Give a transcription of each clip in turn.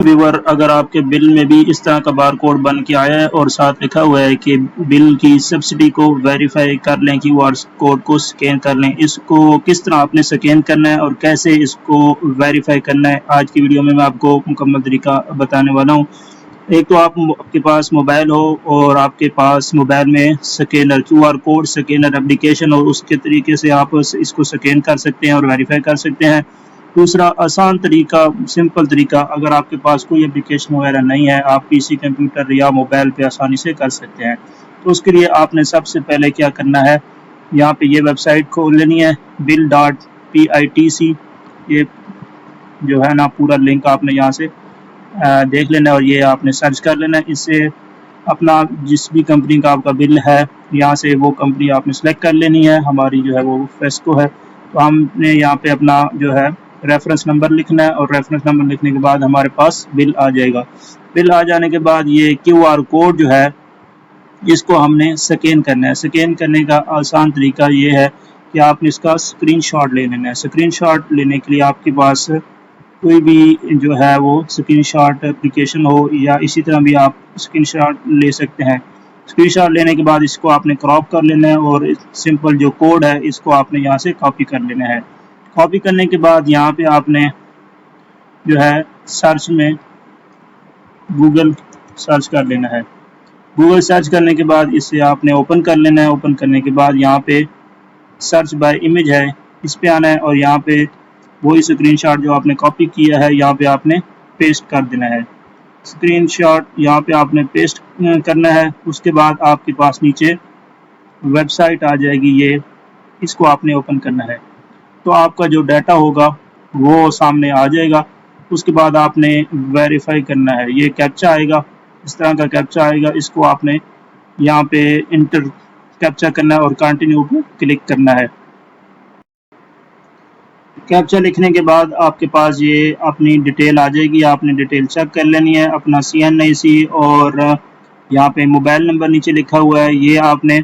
Viewer, अगर आपके bill में भी इस तरह का बार कोड बन के आया है और साथ लिखा हुआ है कि बिल की सब्सिडी को वेरीफाई कर लें, क्यूआर कोड को स्कैन कर लें, इसको किस तरह आपने स्कैन करना है और कैसे इसको वेरीफाई करना है, आज की वीडियो में मैं आपको मुकम्मल तरीका बताने वाला हूँ। एक तो आपके पास मोबाइल हो और आपके पास मोबाइल में scanner, QR code scanner application हो, उसके तरीके से आप इसको स्कैन कर सकते हैं और वेरीफाई कर सकते हैं। दूसरा आसान तरीका, सिंपल तरीका, अगर आपके पास कोई एप्लीकेशन वगैरह नहीं है, आप पीसी, कंप्यूटर या मोबाइल पे आसानी से कर सकते हैं। तो उसके लिए आपने सबसे पहले क्या करना है, यहाँ पे ये वेबसाइट खोल लेनी है bill.pitc। ये जो है ना पूरा लिंक आपने यहाँ से देख लेना है और ये आपने सर्च कर लेना है। इससे अपना जिस भी कंपनी का आपका बिल है, यहाँ से वो कंपनी आपने सेलेक्ट कर लेनी है। हमारी जो है वो फेस्को है, तो हमने यहाँ पे अपना जो है रेफरेंस नंबर लिखना है और रेफरेंस नंबर लिखने के बाद हमारे पास बिल आ जाएगा। बिल आ जाने के बाद ये क्यूआर कोड जो है इसको हमने स्कैन करना है। स्कैन करने का आसान तरीका ये है कि आपने इसका स्क्रीनशॉट ले लेना है। स्क्रीनशॉट लेने के लिए आपके पास कोई भी जो है वो स्क्रीनशॉट एप्लीकेशन हो या इसी तरह भी आप स्क्रीनशॉट ले सकते हैं। स्क्रीनशॉट लेने के बाद इसको आपने क्रॉप कर लेना है और सिंपल जो कोड है इसको आपने यहाँ से कॉपी कर लेना है। कॉपी करने के बाद यहाँ पे आपने जो है सर्च में गूगल सर्च कर लेना है। गूगल सर्च करने के बाद इसे आपने ओपन कर लेना है। ओपन करने के बाद यहाँ पे सर्च बाय इमेज है, इस पे आना है और यहाँ पे वही स्क्रीनशॉट जो आपने कॉपी किया है यहाँ पे आपने पेस्ट कर देना है। स्क्रीनशॉट यहाँ पे आपने पेस्ट करना है। उसके बाद आपके पास नीचे वेबसाइट आ जाएगी, ये इसको आपने ओपन करना है तो आपका जो डाटा होगा वो सामने आ जाएगा। उसके बाद आपने वेरीफाई करना है। ये कैप्चा आएगा, इस तरह का कैप्चा आएगा, इसको आपने यहाँ पे इंटर कैप्चा करना है और कंटिन्यू पे क्लिक करना है। कैप्चा लिखने के बाद आपके पास ये अपनी डिटेल आ जाएगी। आपने डिटेल चेक कर लेनी है, अपना CNIC और यहाँ पे मोबाइल नंबर नीचे लिखा हुआ है, ये आपने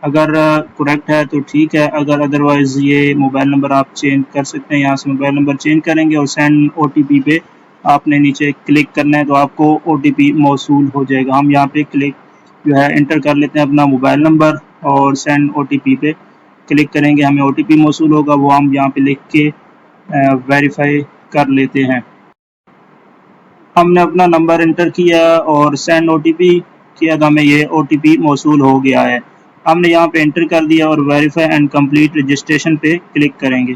अगर करेक्ट है तो ठीक है, अगर अदरवाइज़ ये मोबाइल नंबर आप चेंज कर सकते हैं। यहाँ से मोबाइल नंबर चेंज करेंगे और सेंड OTP पे आपने नीचे क्लिक करना है तो आपको OTP मौसूल हो जाएगा। हम यहाँ पे क्लिक जो है इंटर कर लेते हैं अपना मोबाइल नंबर और सेंड OTP पे क्लिक करेंगे, हमें OTP मौसूल होगा, वो हम यहाँ पे लिख के वेरीफाई कर लेते हैं। हमने अपना नंबर इंटर किया और सेंड OTP किया तो हमें ये OTP मौसूल हो गया है। हमने यहाँ पे एंटर कर दिया और वेरीफाई एंड कंप्लीट रजिस्ट्रेशन पे क्लिक करेंगे।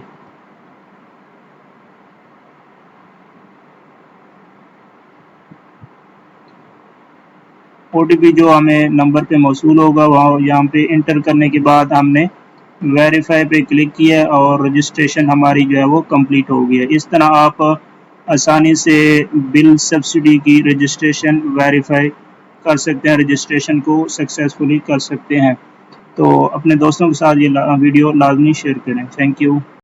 OTP जो हमें नंबर पे मौसूल होगा वहाँ यहाँ पे इंटर करने के बाद हमने वेरीफाई पे क्लिक किया और रजिस्ट्रेशन हमारी जो है वो कंप्लीट हो गई है। इस तरह आप आसानी से बिल सब्सिडी की रजिस्ट्रेशन वेरीफाई कर सकते हैं, रजिस्ट्रेशन को सक्सेसफुली कर सकते हैं। तो अपने दोस्तों के साथ ये वीडियो लाजमी शेयर करें। Thank you.